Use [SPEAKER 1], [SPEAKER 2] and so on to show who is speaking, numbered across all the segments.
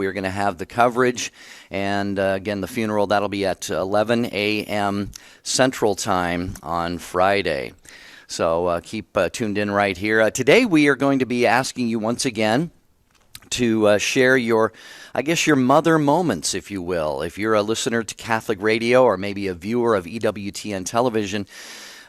[SPEAKER 1] We're going to have the coverage, and again, the funeral, that'll be at 11 a.m. Central Time on Friday. So keep tuned in right here. Today we are going to be asking you once again to share your mother moments, if you will. If you're a listener to Catholic radio or maybe a viewer of EWTN television,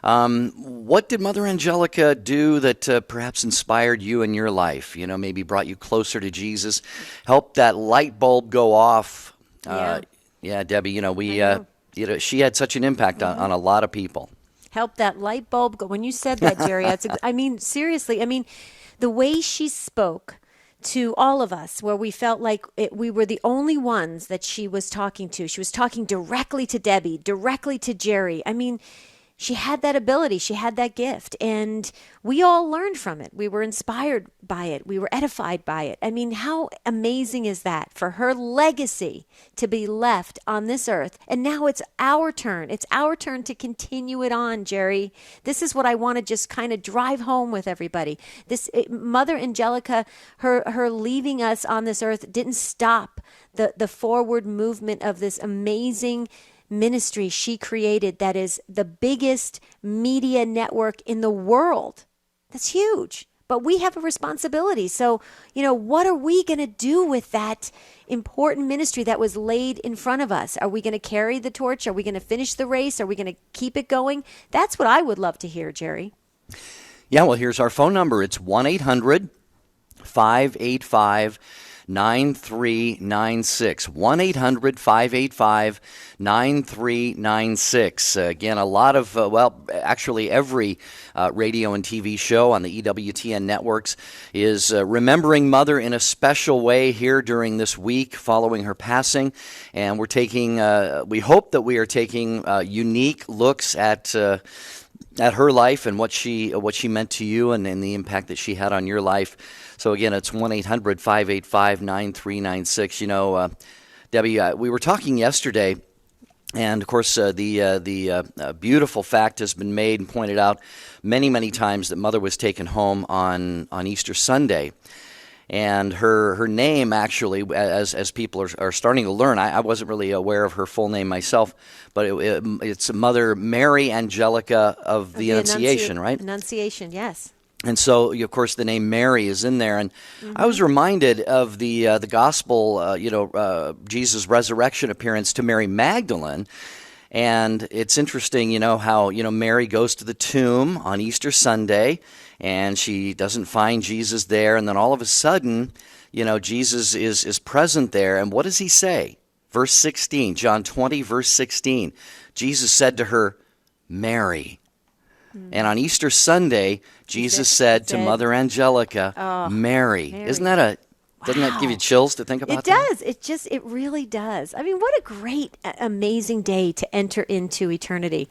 [SPEAKER 1] what did Mother Angelica do that perhaps inspired you in your life? You know, maybe brought you closer to Jesus, helped that light bulb go off. Yeah, Debbie. She had such an impact on a lot of people.
[SPEAKER 2] Help that light bulb go. When you said that, Jerry, seriously. The way she spoke to all of us, where we felt like we were the only ones that she was talking to. She was talking directly to Debbie, directly to Jerry. She had that ability. She had that gift. And we all learned from it. We were inspired by it. We were edified by it. How amazing is that for her legacy to be left on this earth? And now it's our turn. It's our turn to continue it on, Jerry. This is what I want to just kind of drive home with everybody. Mother Angelica, her leaving us on this earth didn't stop the forward movement of this amazing ministry she created that is the biggest media network in the world. That's huge. But we have a responsibility. So, what are we going to do with that important ministry that was laid in front of us? Are we going to carry the torch? Are we going to finish the race? Are we going to keep it going? That's what I would love to hear, Jerry.
[SPEAKER 1] Yeah, well, here's our phone number. It's 1-800-585-9396. 1-800-585-9396. Again, a lot of, actually every radio and TV show on the EWTN networks is remembering Mother in a special way here during this week following her passing. And we're taking, we hope that we are taking unique looks at her life and what she meant to you and the impact that she had on your life. So again, it's 1-800-585-9396. Debbie, we were talking yesterday, and of course the beautiful fact has been made and pointed out many, many times that Mother was taken home on Easter Sunday. And her name, actually, as people are starting to learn, I wasn't really aware of her full name myself, but it's Mother Mary Angelica of the Annunciation, right?
[SPEAKER 2] Annunciation, yes.
[SPEAKER 1] And so, of course, the name Mary is in there. And I was reminded of the gospel, Jesus' resurrection appearance to Mary Magdalene. And it's interesting, how, Mary goes to the tomb on Easter Sunday, and she doesn't find Jesus there. And then all of a sudden, Jesus is present there. And what does he say? Verse 16, John 20, verse 16. Jesus said to her, Mary. And on Easter Sunday, Jesus said to Mother Angelica, Mary. Isn't that doesn't that give you chills to think about that?
[SPEAKER 2] It does. It really does. What a great, amazing day to enter into eternity.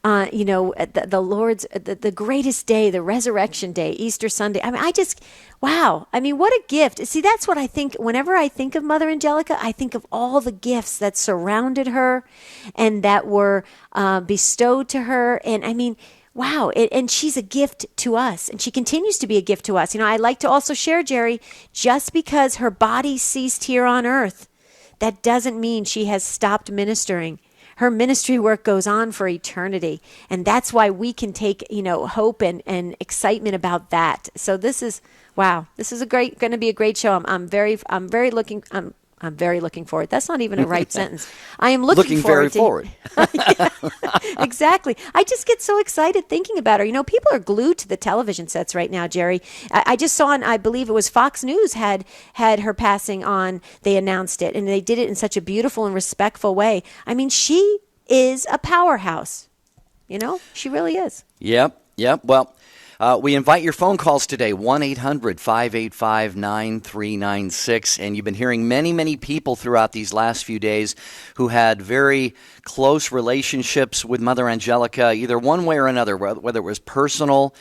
[SPEAKER 2] The Lord's, the greatest day, the resurrection day, Easter Sunday. Wow. What a gift. See, that's what I think. Whenever I think of Mother Angelica, I think of all the gifts that surrounded her and that were bestowed to her. And wow. And she's a gift to us, and she continues to be a gift to us. I like to also share, Jerry, just because her body ceased here on earth, that doesn't mean she has stopped ministering. Her ministry work goes on for eternity, and that's why we can take, hope and excitement about that. So this is going to be a great show. I'm very looking forward. That's not even a right sentence. I am looking forward. Yeah, exactly. I just get so excited thinking about her. People are glued to the television sets right now, Jerry. I just saw I believe it was Fox News had her passing on. They announced it, and they did it in such a beautiful and respectful way. She is a powerhouse. She really is.
[SPEAKER 1] Yep. Well, we invite your phone calls today, 1-800-585-9396. And you've been hearing many, many people throughout these last few days who had very close relationships with Mother Angelica, either one way or another, whether it was personal,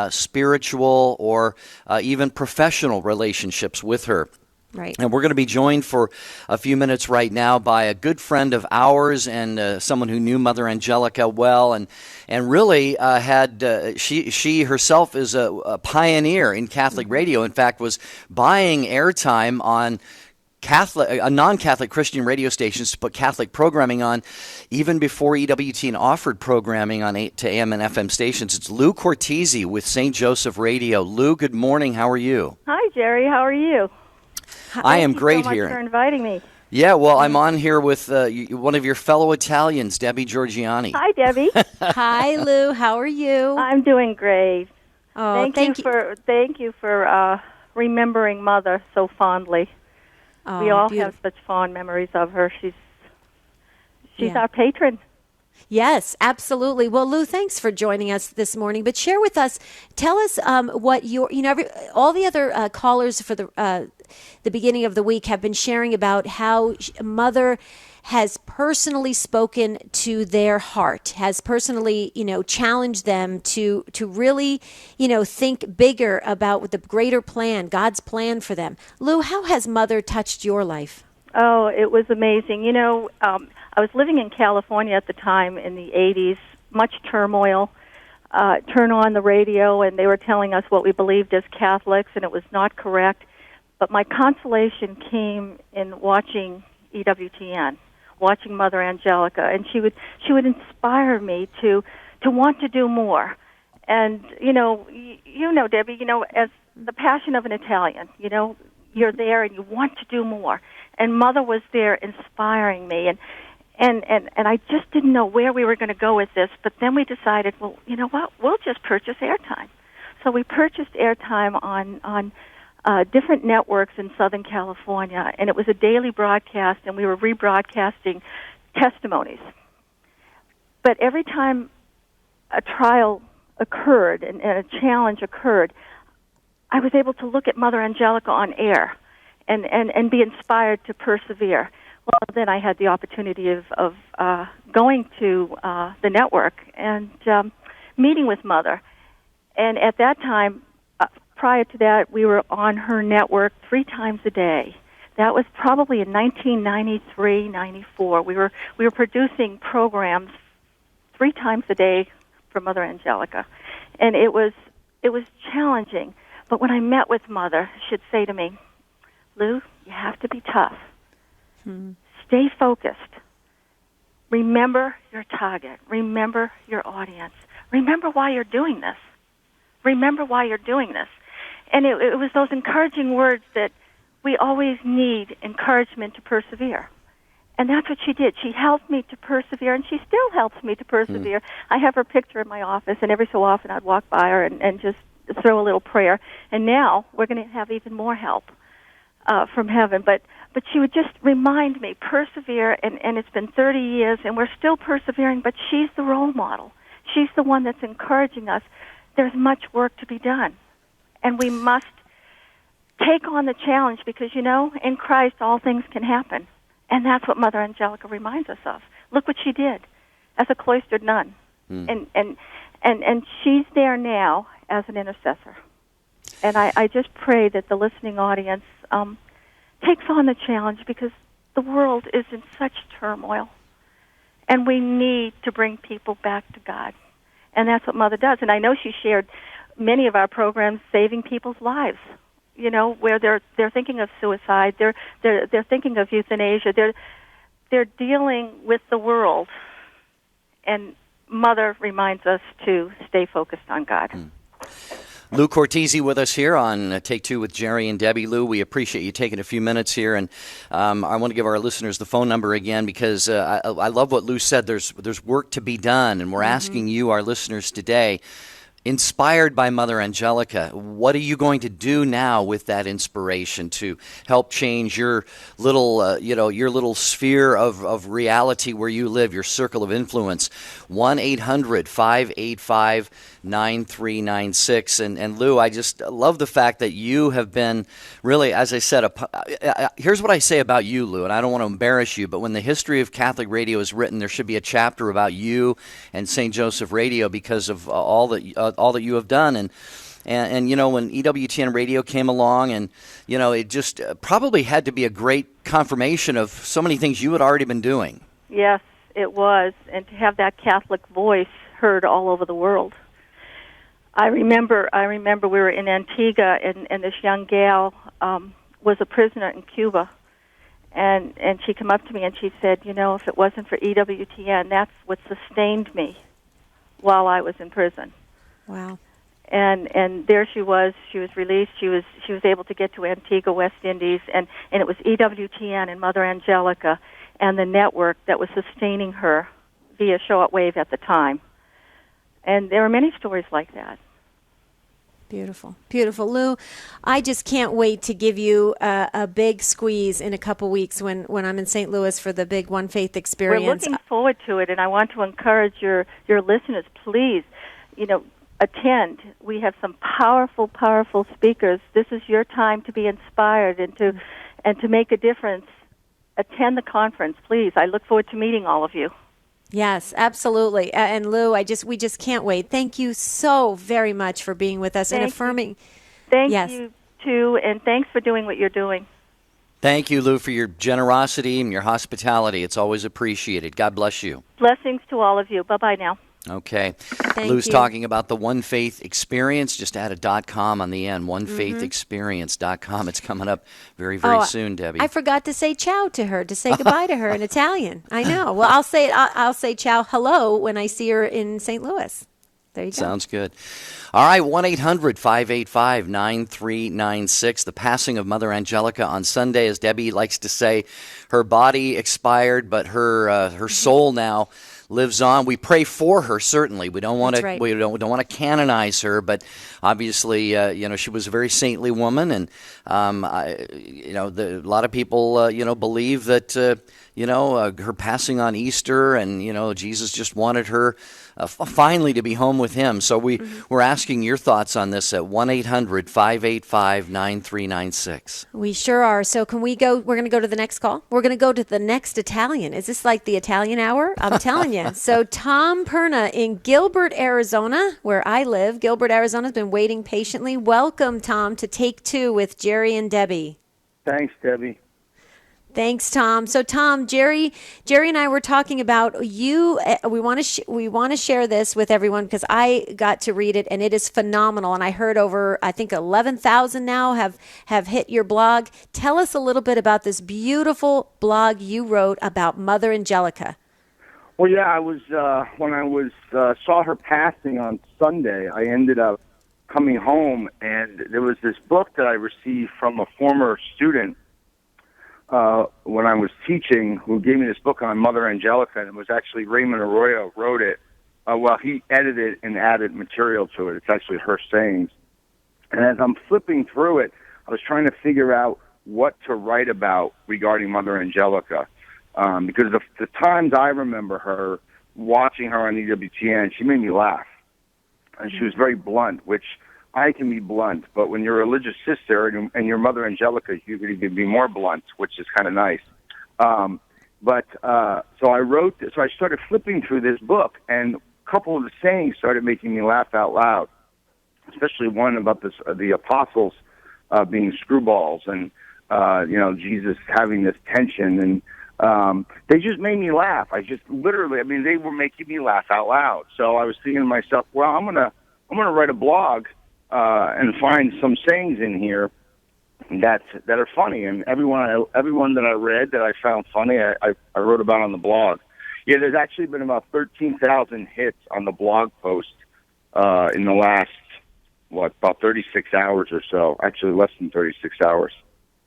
[SPEAKER 1] spiritual, or even professional relationships with her.
[SPEAKER 2] Right.
[SPEAKER 1] And we're going to be joined for a few minutes right now by a good friend of ours and someone who knew Mother Angelica well and really had she herself is a pioneer in Catholic radio. In fact, was buying airtime on non-Catholic Christian radio stations to put Catholic programming on, even before EWTN offered programming on 8 to AM and FM stations. It's Lou Cortese with St. Joseph Radio. Lou, good morning. How are you?
[SPEAKER 3] Hi, Jerry. How are you?
[SPEAKER 1] I am great
[SPEAKER 3] Thank you so much
[SPEAKER 1] here.
[SPEAKER 3] for inviting me.
[SPEAKER 1] Yeah, well, I'm on here with one of your fellow Italians, Debbie Georgiani.
[SPEAKER 3] Hi, Debbie.
[SPEAKER 2] Hi, Lou. How are you?
[SPEAKER 3] I'm doing great.
[SPEAKER 2] Oh,
[SPEAKER 3] Thank you for remembering Mother so fondly.
[SPEAKER 2] Oh,
[SPEAKER 3] We all
[SPEAKER 2] beautiful.
[SPEAKER 3] have such fond memories of her. She's
[SPEAKER 2] Yeah.
[SPEAKER 3] our patron.
[SPEAKER 2] Yes, absolutely. Well, Lou, thanks for joining us this morning. But share with us, tell us what all the other callers for the beginning of the week have been sharing about how Mother has personally spoken to their heart, has personally, challenged them to really, think bigger about the greater plan, God's plan for them. Lou, how has Mother touched your life?
[SPEAKER 3] Oh, it was amazing. I was living in California at the time in the 80s, much turmoil. Turn on the radio, and they were telling us what we believed as Catholics, and it was not correct. But my consolation came in watching EWTN, watching Mother Angelica, and she would inspire me to want to do more. And you know, Debbie, as the passion of an Italian, you're there and you want to do more. And Mother was there inspiring me, and I just didn't know where we were going to go with this. But then we decided, well, you know what? We'll just purchase airtime. So we purchased airtime on different networks in Southern California, and it was a daily broadcast, and we were rebroadcasting testimonies. But every time a trial occurred and a challenge occurred, I was able to look at Mother Angelica on air and be inspired to persevere. Well, then I had the opportunity of going to the network and meeting with Mother. And at that time, prior to that, we were on her network 3 times a day. That was probably in 1993, 94. We were producing programs 3 times a day for Mother Angelica, and it was challenging. But when I met with Mother, she'd say to me, "Lou, you have to be tough. Stay focused. Remember your target. Remember your audience. Remember why you're doing this. Remember why you're doing this." And it was those encouraging words that we always need encouragement to persevere. And that's what she did. She helped me to persevere, and she still helps me to persevere. I have her picture in my office, and every so often I'd walk by her and just throw a little prayer. And now we're going to have even more help from heaven. But she would just remind me, persevere, and it's been 30 years, and we're still persevering, but she's the role model. She's the one that's encouraging us. There's much work to be done, and we must take on the challenge because, in Christ all things can happen, and that's what Mother Angelica reminds us of. Look what she did as a cloistered nun, and she's there now as an intercessor. And I just pray that the listening audience takes on the challenge because the world is in such turmoil, and we need to bring people back to God. And that's what Mother does. And I know she shared many of our programs saving people's lives, where they're thinking of suicide, they're thinking of euthanasia, they're dealing with the world. And Mother reminds us to stay focused on God.
[SPEAKER 1] Lou Cortese with us here on Take Two with Jerry and Debbie. Lou, we appreciate you taking a few minutes here, and I want to give our listeners the phone number again because I love what Lou said. There's work to be done, and we're asking you, our listeners today, inspired by Mother Angelica, what are you going to do now with that inspiration to help change your little, your little sphere of reality where you live, your circle of influence? 1-800-585-9396. And Lou, I just love the fact that you have been really, as I said, here's what I say about you, Lou, and I don't want to embarrass you, but when the history of Catholic radio is written, there should be a chapter about you and St. Joseph Radio because of all that you have done. And when EWTN radio came along, and it just probably had to be a great confirmation of so many things you had already been doing.
[SPEAKER 3] Yes, it was, and to have that Catholic voice heard all over the world. I remember we were in Antigua, and this young gal was a prisoner in Cuba, And she came up to me and she said, you know, if it wasn't for EWTN, that's what sustained me while I was in prison.
[SPEAKER 2] Wow.
[SPEAKER 3] And there she was released. She was able to get to Antigua, West Indies, and it was EWTN and Mother Angelica and the network that was sustaining her via shortwave at the time. And there are many stories like that.
[SPEAKER 2] Beautiful. Beautiful. Lou, I just can't wait to give you a big squeeze in a couple weeks when I'm in St. Louis for the big One Faith experience.
[SPEAKER 3] We're looking forward to it, and I want to encourage your listeners, please, attend. We have some powerful, powerful speakers. This is your time to be inspired and to make a difference. Attend the conference, please. I look forward to meeting all of you.
[SPEAKER 2] Yes, absolutely. And Lou, we just can't wait. Thank you so very much for being with us and affirming.
[SPEAKER 3] Thank you, too, and thanks for doing what you're doing.
[SPEAKER 1] Thank you, Lou, for your generosity and your hospitality. It's always appreciated. God bless you.
[SPEAKER 3] Blessings to all of you. Bye-bye now.
[SPEAKER 1] Okay.
[SPEAKER 2] Thank
[SPEAKER 1] Lou's
[SPEAKER 2] you.
[SPEAKER 1] talking about the One Faith Experience. Just add a .com on the end, onefaithexperience.com. It's coming up very, very soon, Debbie.
[SPEAKER 2] I forgot to say ciao to her, to say goodbye to her in Italian. I know. Well, I'll say ciao hello when I see her in St. Louis. There you go.
[SPEAKER 1] Sounds good. All right, 1-800-585-9396. The passing of Mother Angelica on Sunday, as Debbie likes to say, her body expired, but her soul now lives on. We pray for her, certainly. We don't want to we don't want to canonize her, but obviously, she was a very saintly woman, and a lot of people believe that her passing on Easter, and Jesus just wanted her finally to be home with him. So we're asking your thoughts on this at 1-800-585-9396.
[SPEAKER 2] We sure are. So can we go? We're going to go to the next call. We're going to go to the next Italian. Is this like the Italian hour? I'm telling you. So Tom Perna in Gilbert, Arizona, where I live. Gilbert, Arizona has been waiting patiently. Welcome, Tom, to Take Two with Jerry and Debbie.
[SPEAKER 4] Thanks, Debbie.
[SPEAKER 2] Thanks, Tom. So, Tom, Jerry and I were talking about you. We want to share this with everyone because I got to read it and it is phenomenal. And I heard over, I think, 11,000 now have hit your blog. Tell us a little bit about this beautiful blog you wrote about Mother Angelica.
[SPEAKER 4] Well, yeah, I was when I saw her passing on Sunday. I ended up coming home, and there was this book that I received from a former student. When I was teaching, who gave me this book on Mother Angelica, and it was actually Raymond Arroyo wrote it. He edited and added material to it. It's actually her sayings. And as I'm flipping through it, I was trying to figure out what to write about regarding Mother Angelica. Because the times I remember her, watching her on EWTN, she made me laugh. And she was very blunt, which I can be blunt, but when you're a religious sister and your Mother Angelica, you can even be more blunt, which is kind of nice. So I started flipping through this book, and a couple of the sayings started making me laugh out loud, especially one about the apostles being screwballs and, Jesus having this tension. And they just made me laugh. They were making me laugh out loud. So I was thinking to myself, well, I'm gonna write a blog and find some sayings in here that are funny, and everyone that I read that I found funny, I wrote about on the blog. Yeah, there's actually been about 13,000 hits on the blog post in the last about 36 hours or so. Actually, less than 36 hours.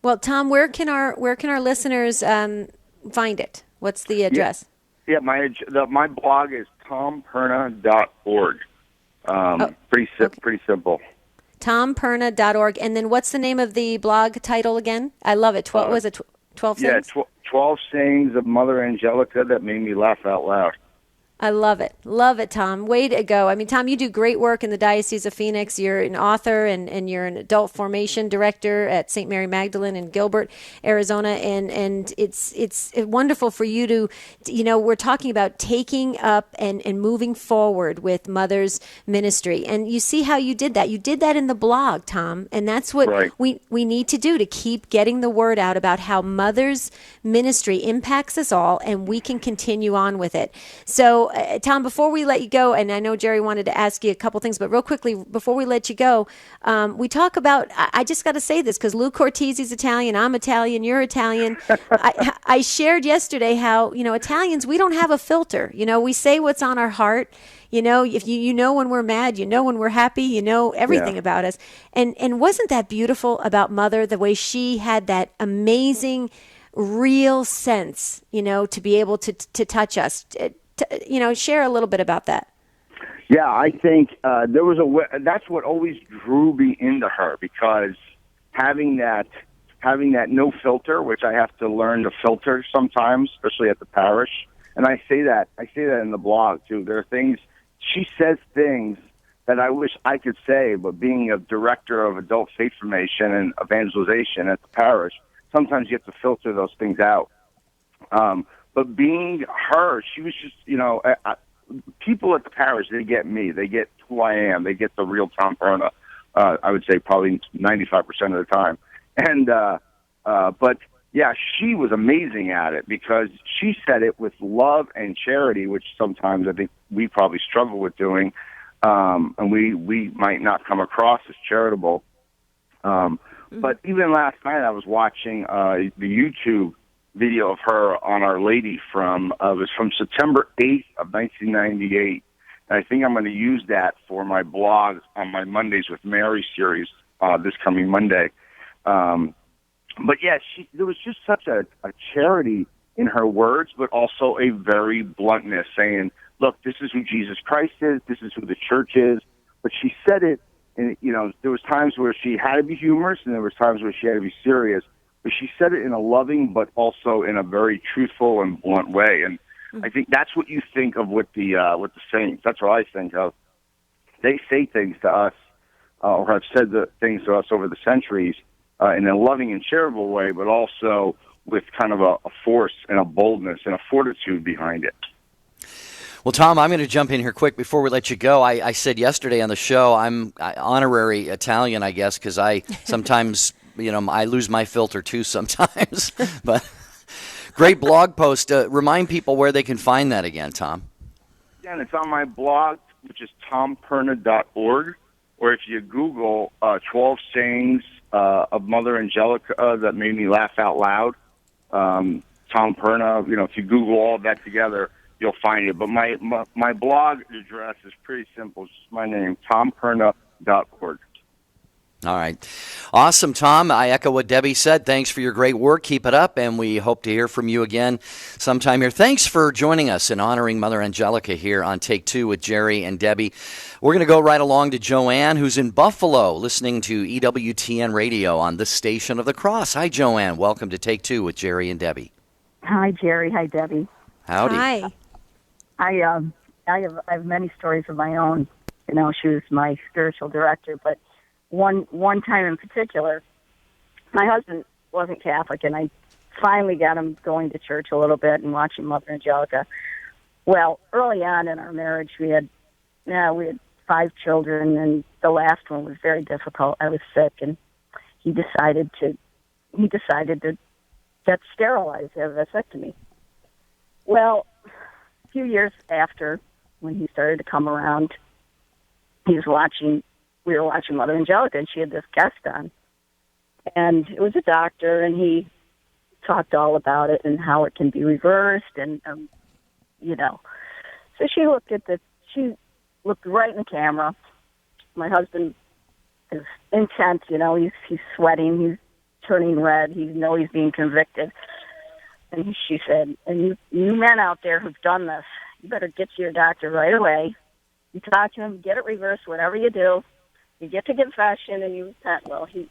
[SPEAKER 2] Well, Tom, where can our listeners find it? What's the address?
[SPEAKER 4] Yeah, my blog is tomperna.org. Pretty simple.
[SPEAKER 2] tomperna.org. And then what's the name of the blog title again? I love it. 12 was it 12 sayings?
[SPEAKER 4] Yeah, 12 sayings of Mother Angelica that made me laugh out loud.
[SPEAKER 2] I love it. Love it, Tom. Way to go. I mean, Tom, you do great work in the Diocese of Phoenix. You're an author and you're an adult formation director at St. Mary Magdalene in Gilbert, Arizona. And it's wonderful for you to, we're talking about taking up and moving forward with Mother's ministry. And you see how you did that. You did that in the blog, Tom. And that's what we need to do to keep getting the word out about how Mother's ministry impacts us all and we can continue on with it. So Tom, before we let you go, and I know Jerry wanted to ask you a couple things, but real quickly, before we let you go, we talk about, I just got to say this because Lou Cortese's Italian, I'm Italian, you're Italian. I shared yesterday how, Italians, we don't have a filter. We say what's on our heart. If you know when we're mad, when we're happy, everything about us. And wasn't that beautiful about Mother, the way she had that amazing, real sense, to be able to touch us? Share a little bit about that.
[SPEAKER 4] Yeah, I think there was that's what always drew me into her, because having that no filter, which I have to learn to filter sometimes, especially at the parish. And I say that in the blog too. There are things she says, things that I wish I could say, but being a director of adult faith formation and evangelization at the parish, sometimes you have to filter those things out. But being her, she was just, people at the parish, they get me. They get who I am. They get the real Tom Perna, I would say probably 95% of the time. And, but yeah, she was amazing at it, because she said it with love and charity, which sometimes I think we probably struggle with doing. And we might not come across as charitable. But even last night I was watching the YouTube video of her on Our Lady it was from September 8th of 1998. And I think I'm going to use that for my blog on my Mondays with Mary series this coming Monday. But yeah, there was just such a charity in her words, but also a very bluntness, saying, look, this is who Jesus Christ is, this is who the church is. But she said it, and there was times where she had to be humorous, and there was times where she had to be serious. But she said it in a loving, but also in a very truthful and blunt way. And I think that's what you think of with the saints. That's what I think of. They say things to us, or have said things to us over the centuries, in a loving and charitable way, but also with kind of a force and a boldness and a fortitude behind it.
[SPEAKER 1] Well, Tom, I'm going to jump in here quick before we let you go. I said yesterday on the show, I'm honorary Italian, I guess, because I sometimes, I lose my filter too sometimes. But great blog post. Remind people where they can find that again, Tom.
[SPEAKER 4] Yeah, and it's on my blog, which is tomperna.org, or if you Google 12 sayings of Mother Angelica that made me laugh out loud, Tom Perna, if you Google all of that together, you'll find it. But my blog address is pretty simple. It's just my name, tomperna.org.
[SPEAKER 1] All right. Awesome, Tom. I echo what Debbie said. Thanks for your great work. Keep it up, and we hope to hear from you again sometime here. Thanks for joining us and honoring Mother Angelica here on Take Two with Jerry and Debbie. We're going to go right along to Joanne, who's in Buffalo, listening to EWTN Radio on this station of the cross. Hi, Joanne. Welcome to Take Two with Jerry and Debbie.
[SPEAKER 5] Hi, Jerry. Hi, Debbie.
[SPEAKER 1] Howdy.
[SPEAKER 2] Hi.
[SPEAKER 5] I have many stories of my own. She was my spiritual director, but one time in particular, my husband wasn't Catholic, and I finally got him going to church a little bit and watching Mother Angelica. Well, early on in our marriage, we had 5 children, and the last one was very difficult. I was sick, and he decided to get sterilized, have a vasectomy. Well, a few years after, when he started to come around, we were watching Mother Angelica, and she had this guest on. And it was a doctor, and he talked all about it and how it can be reversed, and, So she looked right in the camera. My husband is intense, he's sweating, he's turning red, he's being convicted. And she said, and you men out there who've done this, you better get to your doctor right away. You talk to him, get it reversed, whatever you do. You get to confession and you repent. Well, he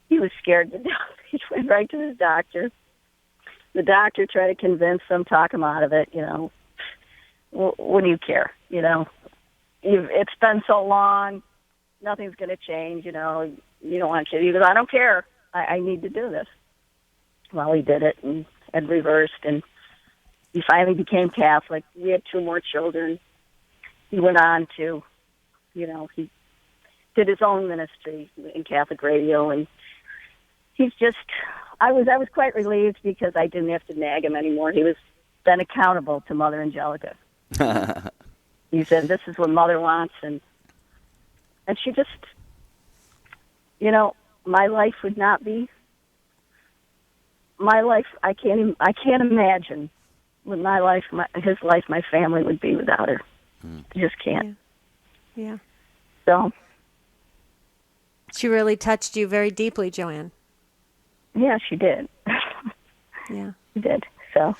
[SPEAKER 5] was scared to death. He went right to his doctor. The doctor tried to convince him, talk him out of it, What do you care? It's been so long, nothing's going to change, you don't want to. He goes, I don't care. I need to do this. Well, he did it and reversed, and he finally became Catholic. We had 2 more children. He went on to, he did his own ministry in Catholic radio, and I was quite relieved because I didn't have to nag him anymore. He was then accountable to Mother Angelica. He said, "This is what Mother wants," and she just, my life would not be my life. I can't imagine what my life, his life, my family would be without her. I just can't.
[SPEAKER 2] Yeah.
[SPEAKER 5] So
[SPEAKER 2] she really touched you very deeply, Joanne.
[SPEAKER 5] yeah, she did.
[SPEAKER 2] Yeah,
[SPEAKER 5] she did. So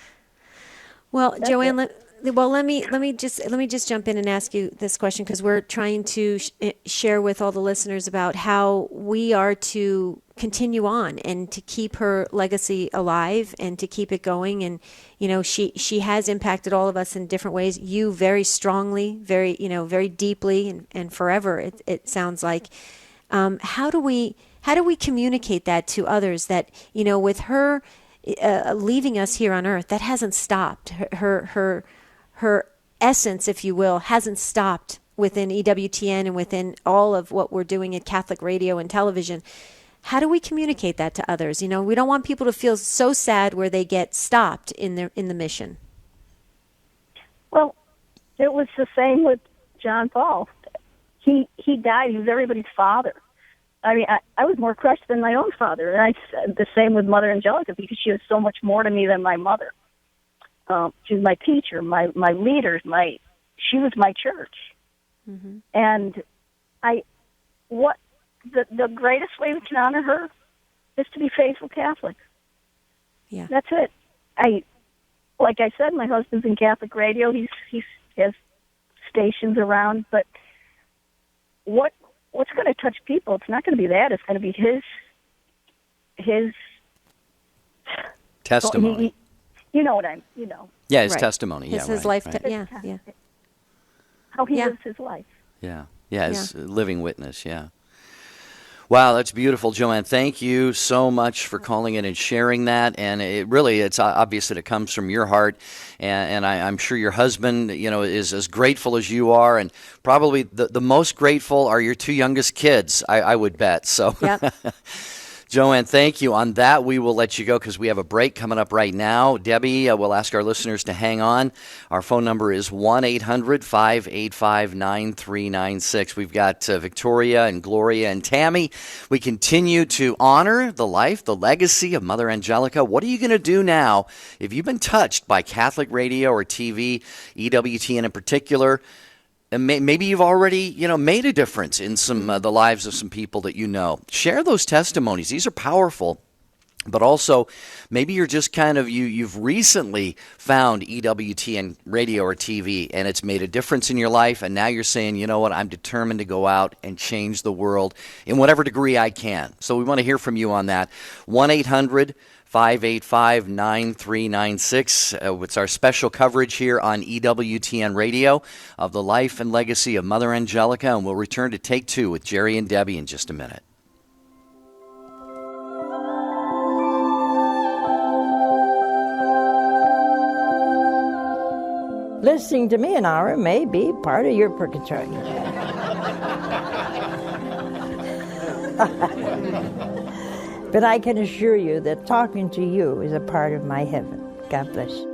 [SPEAKER 2] well, Joanne, let me just jump in and ask you this question, because we're trying to share with all the listeners about how we are to continue on and to keep her legacy alive and to keep it going. And she has impacted all of us in different ways. You very strongly, very deeply, and forever. It sounds like. How do we communicate that to others, that with her leaving us here on earth, that hasn't stopped. Her essence, if you will, hasn't stopped within EWTN and within all of what we're doing at Catholic radio and television. How do we communicate that to others? We don't want people to feel so sad where they get stopped in the mission.
[SPEAKER 5] Well, it was the same with John Paul. He died. He was everybody's father. I mean, I was more crushed than my own father. And I said the same with Mother Angelica, because she was so much more to me than my mother. She was my teacher, my leader, she was my church. Mm-hmm. And the greatest way we can honor her is to be faithful Catholic.
[SPEAKER 2] Yeah.
[SPEAKER 5] That's it. Like I said, my husband's in Catholic radio. He has stations around, but what's going to touch people? It's not going to be that. It's going to be his
[SPEAKER 1] testimony.
[SPEAKER 5] Yeah,
[SPEAKER 1] his testimony.
[SPEAKER 2] His life. Right. Yeah.
[SPEAKER 5] How he lives his life.
[SPEAKER 1] Yeah. His living witness. Yeah. Wow, that's beautiful, Joanne. Thank you so much for calling in and sharing that. And it's obvious that it comes from your heart. And I'm sure your husband, is as grateful as you are. And probably the most grateful are your two youngest kids, I would bet. So,
[SPEAKER 2] yep.
[SPEAKER 1] Joanne, thank you. On that, we will let you go because we have a break coming up right now. Debbie, we'll ask our listeners to hang on. Our phone number is 1-800-585-9396. We've got Victoria and Gloria and Tammy. We continue to honor the life, the legacy of Mother Angelica. What are you going to do now if you've been touched by Catholic radio or TV, EWTN in particular? And maybe you've already, made a difference in the lives of some people that you know. Share those testimonies. These are powerful. But also, maybe you're just you've recently found EWTN radio or TV, and it's made a difference in your life, and now you're saying, you know what, I'm determined to go out and change the world in whatever degree I can. So we want to hear from you on that. 1-800-585-9396. It's our special coverage here on EWTN Radio of the life and legacy of Mother Angelica, and we'll return to Take Two with Jerry and Debbie in just a minute.
[SPEAKER 6] Listening to me an hour may be part of your purgatory. But I can assure you that talking to you is a part of my heaven. God bless you.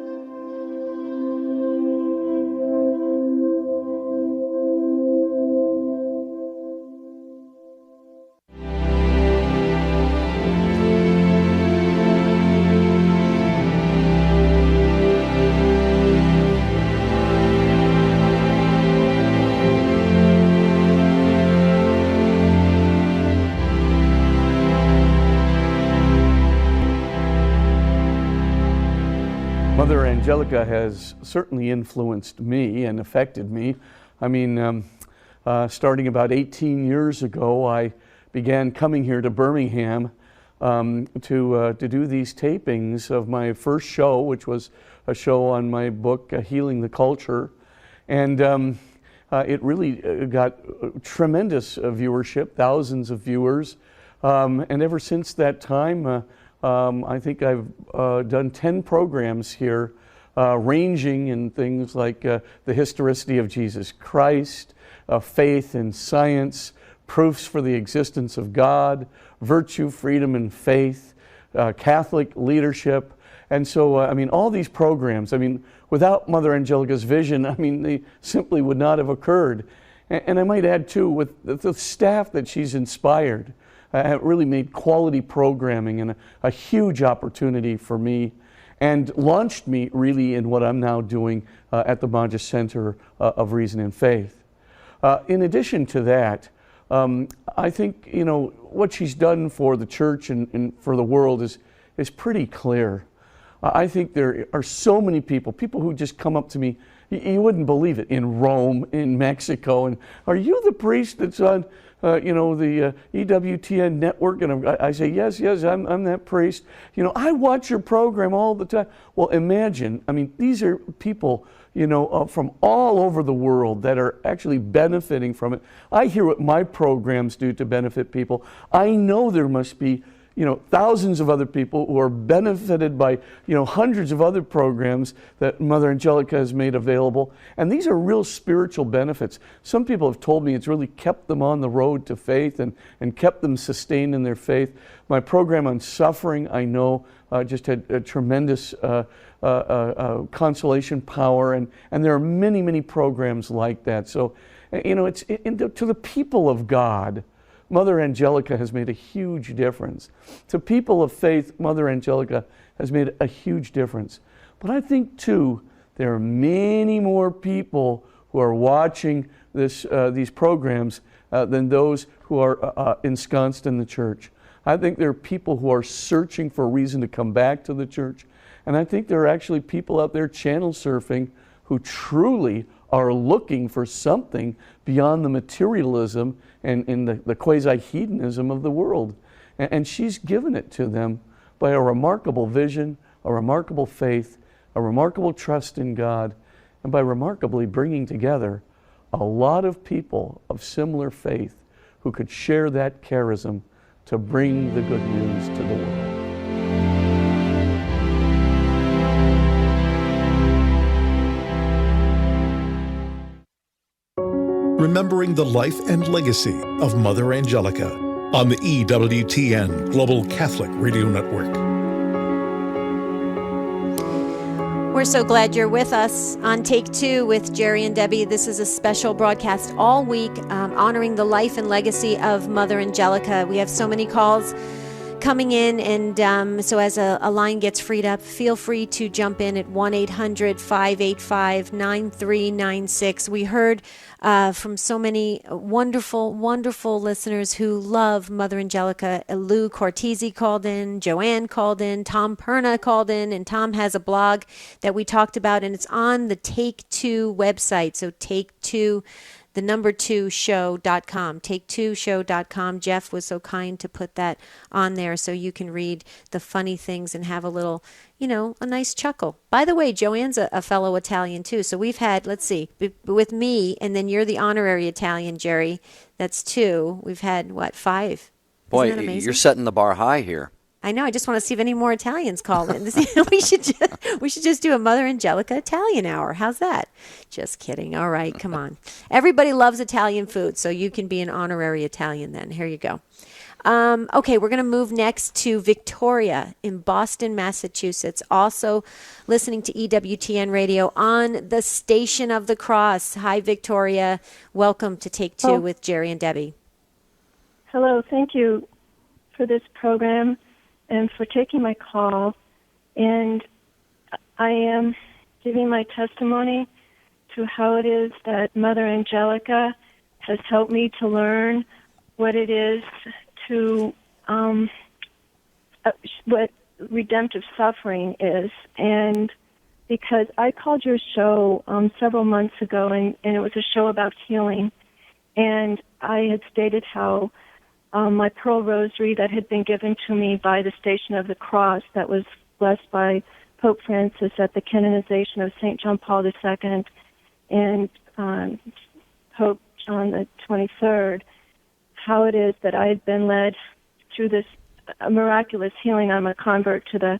[SPEAKER 7] Mother Angelica has certainly influenced me and affected me. I mean, starting about 18 years ago, I began coming here to Birmingham to do these tapings of my first show, which was a show on my book, Healing the Culture. And it really got tremendous viewership, thousands of viewers. And ever since that time, I think I've done 10 programs here, ranging in things like the historicity of Jesus Christ, faith and science, proofs for the existence of God, virtue, freedom, and faith, Catholic leadership, And so, I mean, all these programs, I mean, without Mother Angelica's vision, I mean, they simply would not have occurred. And I might add, too, with the staff that she's inspired, have really made quality programming and a huge opportunity for me, and launched me really in what I'm now doing at the Maja Center of Reason and Faith. In addition to that, I think, you know, what she's done for the church and for the world is pretty clear. I think there are so many people who just come up to me, you wouldn't believe it, in Rome, in Mexico, and are you the priest that's on you know, the EWTN network? And I say, yes, I'm that priest. You know, I watch your program all the time. Well, imagine, I mean, these are people, you know, from all over the world that are actually benefiting from it. I hear what my programs do to benefit people. I know there must be, you know, thousands of other people who are benefited by, you know, hundreds of other programs that Mother Angelica has made available. And these are real spiritual benefits. Some people have told me it's really kept them on the road to faith and kept them sustained in their faith. My program on suffering, I know, just had a tremendous consolation power. And there are many, many programs like that. So, you know, it's to the people of God, Mother Angelica has made a huge difference. To people of faith, Mother Angelica has made a huge difference. But I think, too, there are many more people who are watching these programs than those who are ensconced in the church. I think there are people who are searching for a reason to come back to the church. And I think there are actually people out there channel surfing who truly are looking for something beyond the materialism and the quasi-hedonism of the world. And she's given it to them by a remarkable vision, a remarkable faith, a remarkable trust in God, and by remarkably bringing together a lot of people of similar faith who could share that charism to bring the good news to the world.
[SPEAKER 8] Remembering the life and legacy of Mother Angelica on the EWTN Global Catholic Radio Network.
[SPEAKER 2] We're so glad you're with us on Take Two with Jerry and Debbie. This is a special broadcast all week honoring the life and legacy of Mother Angelica. We have so many calls coming in, and so as a line gets freed up, feel free to jump in at 1-800-585-9396. We heard from so many wonderful, wonderful listeners who love Mother Angelica. Lou Cortese called in, Joanne called in, Tom Perna called in, and Tom has a blog that we talked about, and it's on the Take Two website. So Take Two, the number 2show.com, take2show.com. Jeff was so kind to put that on there so you can read the funny things and have a little, you know, a nice chuckle. By the way, Joanne's a fellow Italian too. So we've had, let's see, with me, and then you're the honorary Italian, Jerry. That's 2. We've had, what, 5?
[SPEAKER 1] Boy,
[SPEAKER 2] Isn't that amazing?
[SPEAKER 1] You're setting the bar high here.
[SPEAKER 2] I know. I just want to see if any more Italians call in. we should just do a Mother Angelica Italian hour. How's that? Just kidding. All right, come on. Everybody loves Italian food, so you can be an honorary Italian then. Here you go. Okay, we're going to move next to Victoria in Boston, Massachusetts, also listening to EWTN Radio on the Station of the Cross. Hi, Victoria. Welcome to Take Two with Jerry and Debbie.
[SPEAKER 9] Hello. Thank you for this program and for taking my call. And I am giving my testimony to how it is that Mother Angelica has helped me to learn what it is to, what redemptive suffering is. And because I called your show several months ago, and it was a show about healing, and I had stated how my pearl rosary that had been given to me by the Station of the Cross, that was blessed by Pope Francis at the canonization of St. John Paul II and Pope John the 23rd, how it is that I had been led through this miraculous healing. I'm a convert to the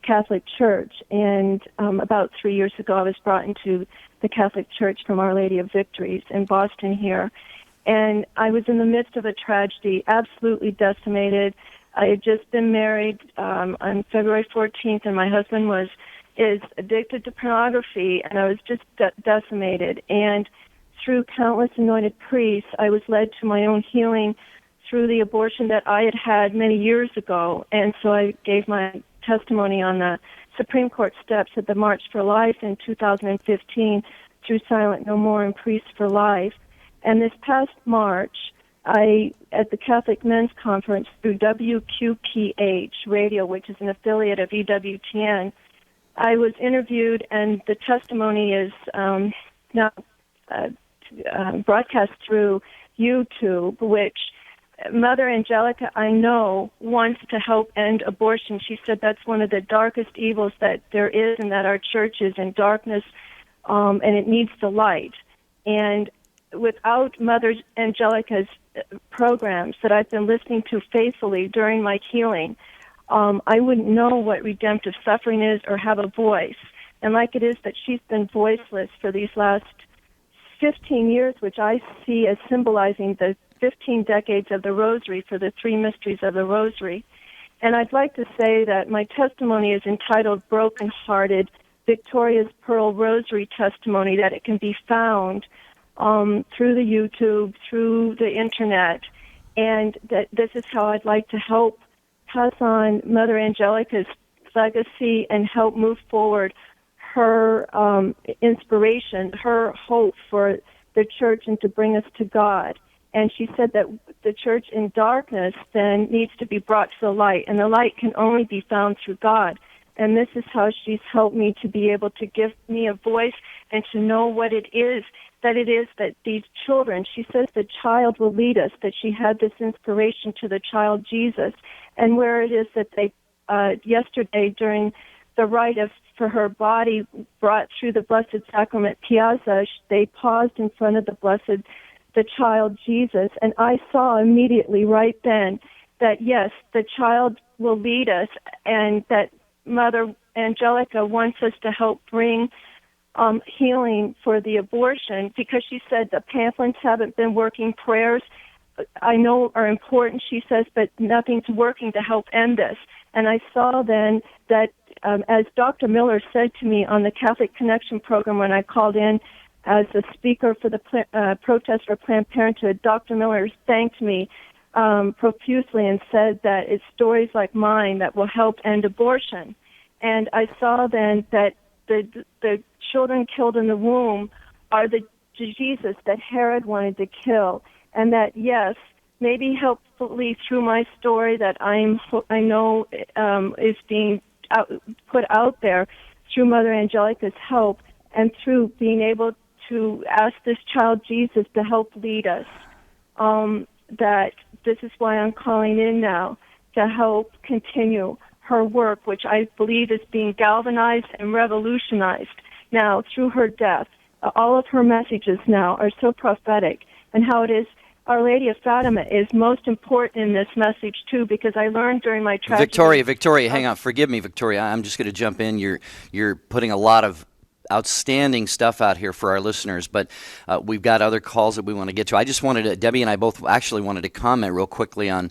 [SPEAKER 9] Catholic Church, and about 3 years ago I was brought into the Catholic Church from Our Lady of Victories in Boston here. And I was in the midst of a tragedy, absolutely decimated. I had just been married on February 14th, and my husband is addicted to pornography, and I was just decimated. And through countless anointed priests, I was led to my own healing through the abortion that I had had many years ago. And so I gave my testimony on the Supreme Court steps at the March for Life in 2015 through Silent No More and Priests for Life. And this past March, at the Catholic Men's Conference through WQPH Radio, which is an affiliate of EWTN, I was interviewed, and the testimony is now broadcast through YouTube, which Mother Angelica, I know, wants to help end abortion. She said that's one of the darkest evils that there is, and that our church is in darkness, and it needs the light. And without Mother Angelica's programs that I've been listening to faithfully during my healing, I wouldn't know what redemptive suffering is or have a voice. And like it is that she's been voiceless for these last 15 years, which I see as symbolizing the 15 decades of the Rosary for the three mysteries of the Rosary. And I'd like to say that my testimony is entitled Broken Hearted, Victoria's Pearl Rosary Testimony, that it can be found through the YouTube, through the Internet, and that this is how I'd like to help pass on Mother Angelica's legacy and help move forward her inspiration, her hope for the church and to bring us to God. And she said that the church in darkness then needs to be brought to the light, and the light can only be found through God. And this is how she's helped me to be able to give me a voice and to know what it is that these children, she says the child will lead us, that she had this inspiration to the child Jesus, and where it is that they, yesterday during the rite for her body brought through the Blessed Sacrament Piazza, they paused in front of the child Jesus, and I saw immediately right then that yes, the child will lead us, and that Mother Angelica wants us to help bring healing for the abortion, because she said the pamphlets haven't been working. Prayers, I know, are important, she says, but nothing's working to help end this. And I saw then that, as Dr. Miller said to me on the Catholic Connection program when I called in as a speaker for the protest for Planned Parenthood, Dr. Miller thanked me profusely and said that it's stories like mine that will help end abortion. And I saw then that the children killed in the womb are the Jesus that Herod wanted to kill, and that, yes, maybe helpfully through my story that I know is being put out there through Mother Angelica's help, and through being able to ask this child Jesus to help lead us, that this is why I'm calling in now, to help continue her work, which I believe is being galvanized and revolutionized now through her death. All of her messages now are so prophetic, and how it is Our Lady of Fatima is most important in this message too, because I learned during my tragedy.
[SPEAKER 1] Victoria, hang on. Forgive me, Victoria. I'm just going to jump in. You're putting a lot of outstanding stuff out here for our listeners, but we've got other calls that we want to get to. I just wanted to, Debbie and I both actually wanted to comment real quickly on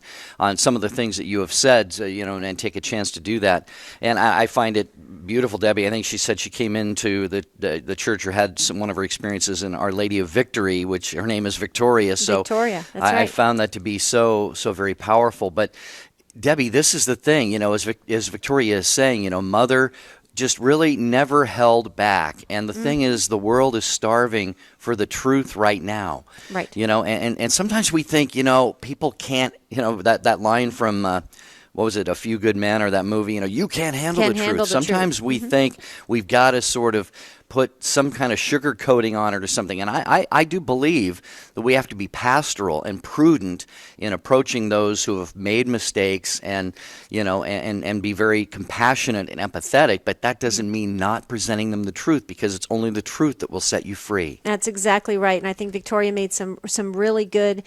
[SPEAKER 1] some of the things that you have said, and take a chance to do that. And I find it beautiful, Debbie. I think she said she came into the church or had one of her experiences in Our Lady of Victory, which her name is Victoria. So
[SPEAKER 2] Victoria, that's right.
[SPEAKER 1] I found that to be so very powerful. But Debbie, this is the thing, as Victoria is saying, Mother just really never held back. And the thing is, the world is starving for the truth right now.
[SPEAKER 2] Right.
[SPEAKER 1] And sometimes we think, people can't, that line from, what was it, A Few Good Men, or that movie, you can't handle the truth. Sometimes we think we've got to sort of put some kind of sugar coating on it or something. And I do believe that we have to be pastoral and prudent in approaching those who have made mistakes, and and be very compassionate and empathetic, but that doesn't mean not presenting them the truth, because it's only the truth that will set you free.
[SPEAKER 2] That's exactly right. And I think Victoria made some really good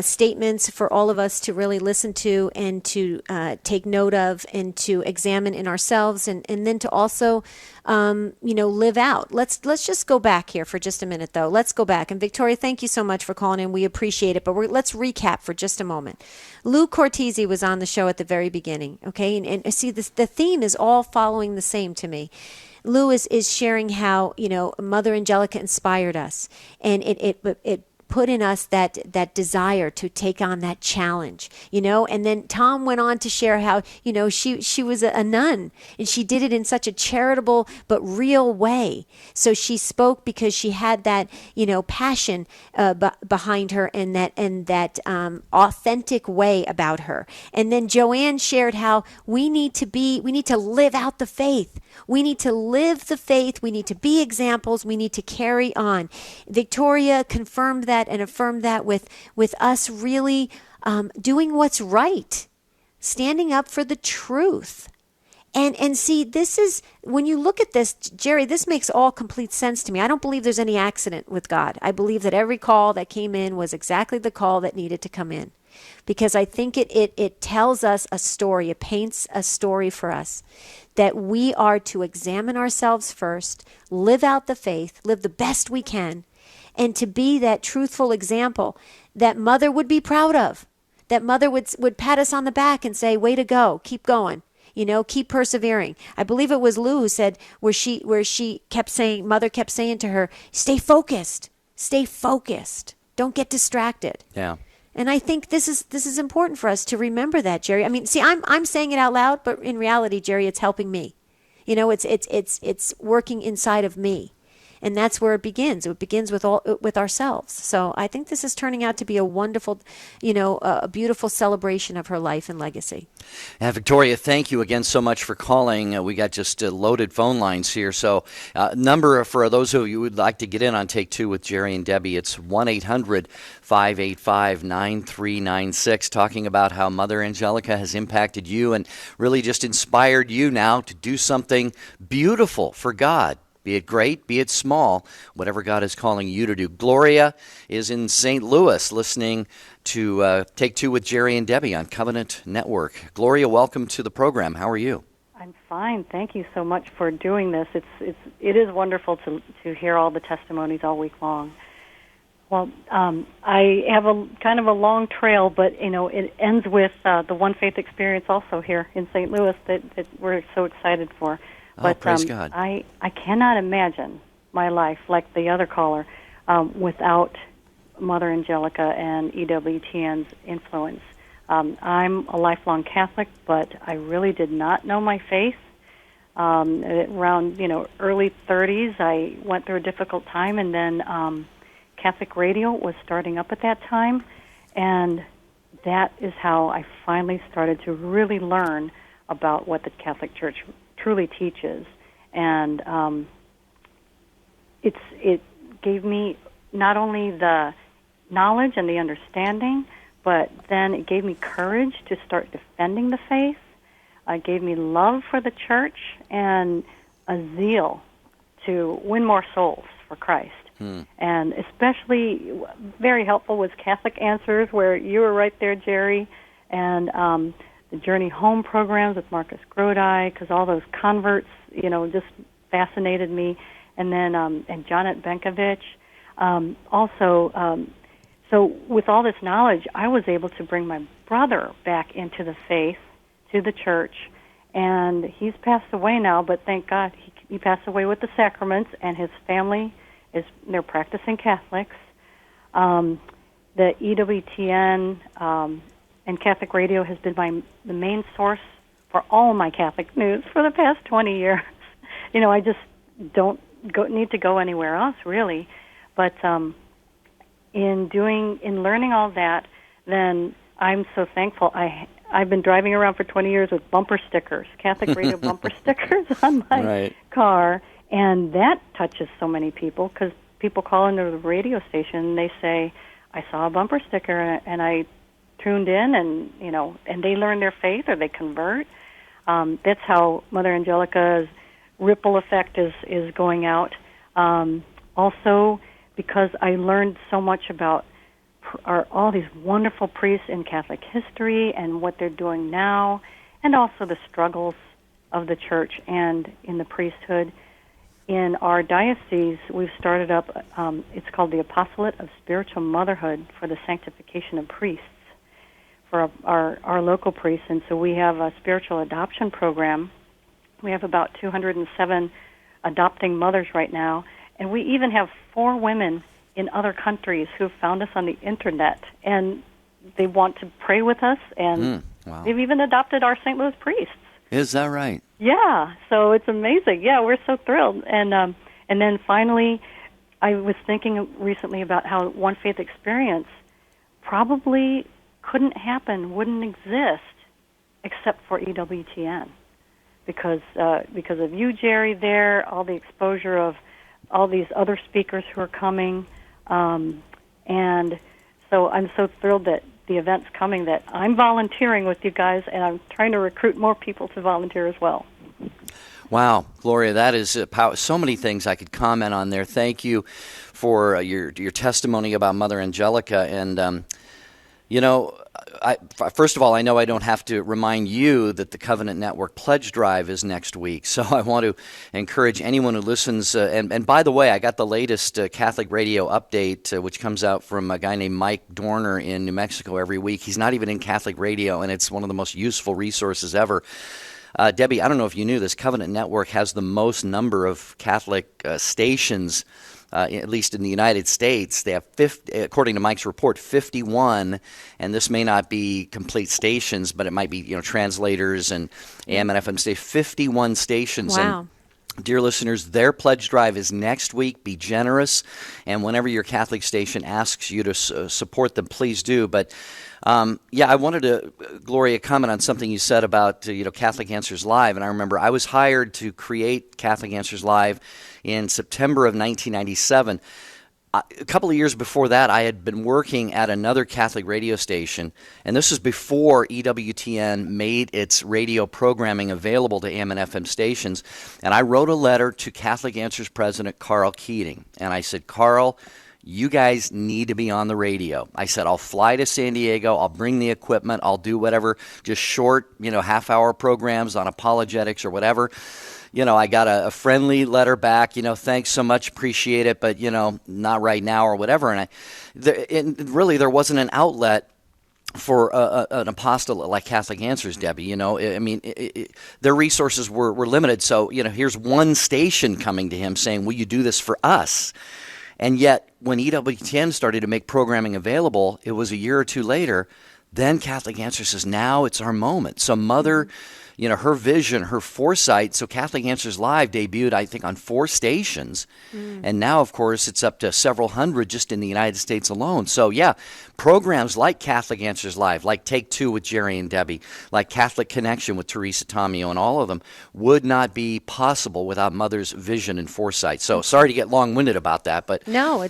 [SPEAKER 2] statements for all of us to really listen to and to take note of and to examine in ourselves, and then to also live out. Let's just go back here for just a minute, though. Let's go back. And Victoria, thank you so much for calling in. We appreciate it. But let's recap for just a moment. Lou Cortese was on the show at the very beginning, okay? And see, the theme is all following the same to me. Lou is sharing how, Mother Angelica inspired us. And it put in us that desire to take on that challenge, and then Tom went on to share how, she was a nun, and she did it in such a charitable but real way. So she spoke because she had that, passion behind her, and that authentic way about her. And then Joanne shared how we need to live out the faith. We need to live the faith. We need to be examples. We need to carry on. Victoria confirmed that and affirmed that with us really doing what's right, standing up for the truth. And see, this is, when you look at this, Jerry, this makes all complete sense to me. I don't believe there's any accident with God. I believe that every call that came in was exactly the call that needed to come in. Because I think it tells us a story, it paints a story for us, that we are to examine ourselves first, live out the faith, live the best we can, and to be that truthful example that Mother would be proud of, that Mother would pat us on the back and say, way to go, keep going, keep persevering. I believe it was Lou who said where she kept saying, Mother kept saying to her, stay focused, don't get distracted.
[SPEAKER 1] Yeah.
[SPEAKER 2] And I think this is important for us to remember that, Jerry. I mean, see, I'm saying it out loud, but in reality, Jerry, it's helping me. It's working inside of me. And that's where it begins. It begins with ourselves. So I think this is turning out to be a wonderful, a beautiful celebration of her life and legacy.
[SPEAKER 1] Victoria, thank you again so much for calling. We got just loaded phone lines here. So number for those of you who would like to get in on Take Two with Jerry and Debbie, it's 1-800-585-9396, talking about how Mother Angelica has impacted you and really just inspired you now to do something beautiful for God. Be it great, be it small, whatever God is calling you to do. Gloria is in St. Louis listening to Take Two with Jerry and Debbie on Covenant Network. Gloria, welcome to the program. How are you?
[SPEAKER 10] I'm fine. Thank you so much for doing this. It is wonderful to hear all the testimonies all week long. Well, I have a kind of a long trail, but it ends with the One Faith experience also here in St. Louis that we're so excited for. But
[SPEAKER 1] praise God.
[SPEAKER 10] I cannot imagine my life, like the other caller, without Mother Angelica and EWTN's influence. I'm a lifelong Catholic, but I really did not know my faith. Around early 30s, I went through a difficult time, and then Catholic radio was starting up at that time, and that is how I finally started to really learn about what the Catholic Church truly teaches, and it gave me not only the knowledge and the understanding, but then it gave me courage to start defending the faith. It gave me love for the church and a zeal to win more souls for Christ. And especially very helpful was Catholic Answers, where you were right there, Jerry, and the Journey Home programs with Marcus Grodi, because all those converts, just fascinated me. And then and Janet Benkovich. So with all this knowledge, I was able to bring my brother back into the faith, to the church, and he's passed away now, but thank God he passed away with the sacraments, and his family they're practicing Catholics. The EWTN and Catholic Radio has been the main source for all my Catholic news for the past 20 years. I just don't need to go anywhere else, really. But in learning all that, then I'm so thankful. I've been driving around for 20 years with bumper stickers, Catholic Radio bumper stickers on my car, and that touches so many people, because people call into the radio station and they say, I saw a bumper sticker and I tuned in, and and they learn their faith or they convert. That's how Mother Angelica's ripple effect is going out. Also, because I learned so much about all these wonderful priests in Catholic history and what they're doing now, and also the struggles of the church and in the priesthood. in our diocese, we've started up, it's called the Apostolate of Spiritual Motherhood for the Sanctification of Priests, for our local priests. And so we have a spiritual adoption program. We have about 207 adopting mothers right now. And we even have 4 women in other countries who have found us on the internet. And they want to pray with us. And
[SPEAKER 1] wow.
[SPEAKER 10] they've even adopted our St. Louis priests.
[SPEAKER 1] Is that right?
[SPEAKER 10] Yeah, so it's amazing. Yeah, we're so thrilled. And then finally, I was thinking recently about how One Faith Experience probably couldn't happen, wouldn't exist, except for EWTN, because of you, Jerry. There, all the exposure of all these other speakers who are coming, and so I'm so thrilled that the event's coming, that I'm volunteering with you guys, and I'm trying to recruit more people to volunteer as well.
[SPEAKER 1] Wow, Gloria, that is so many things I could comment on there. Thank you for your testimony about Mother Angelica. And, first of all, I know I don't have to remind you that the Covenant Network Pledge Drive is next week. So I want to encourage anyone who listens. And by the way, I got the latest Catholic radio update, which comes out from a guy named Mike Dorner in New Mexico every week. He's not even in Catholic radio, and it's one of the most useful resources ever. Debbie, I don't know if you knew this, Covenant Network has the most number of Catholic stations, at least in the United States. They have, according to Mike's report, 51, and this may not be complete stations, but it might be translators and AM and FM stations, 51 stations.
[SPEAKER 2] Wow.
[SPEAKER 1] And dear listeners, their pledge drive is next week. Be generous, and whenever your Catholic station asks you to support them, please do. But I wanted to, Gloria, comment on something you said about Catholic Answers Live, and I remember I was hired to create Catholic Answers Live in September of 1997. A couple of years before that, I had been working at another Catholic radio station, and this was before EWTN made its radio programming available to AM and FM stations. And I wrote a letter to Catholic Answers President Carl Keating, and I said, Carl, you guys need to be on the radio. I said, I'll fly to San Diego, I'll bring the equipment, I'll do whatever, just short, half-hour programs on apologetics or whatever. I got a friendly letter back, thanks so much, appreciate it, but, not right now or whatever. And really there wasn't an outlet for an apostolate like Catholic Answers, Debbie. Their resources were limited. So, here's one station coming to him saying, will you do this for us? And yet, when EWTN started to make programming available, it was a year or two later, then Catholic Answers says, now it's our moment. So Mother, her vision, her foresight, so Catholic Answers Live debuted, I think, on 4 stations. And now, of course, it's up to several hundred just in the United States alone. So, programs like Catholic Answers Live, like Take Two with Jerry and Debbie, like Catholic Connection with Teresa Tomeo, and all of them would not be possible without Mother's vision and foresight. So, sorry to get long-winded about that, but
[SPEAKER 2] no,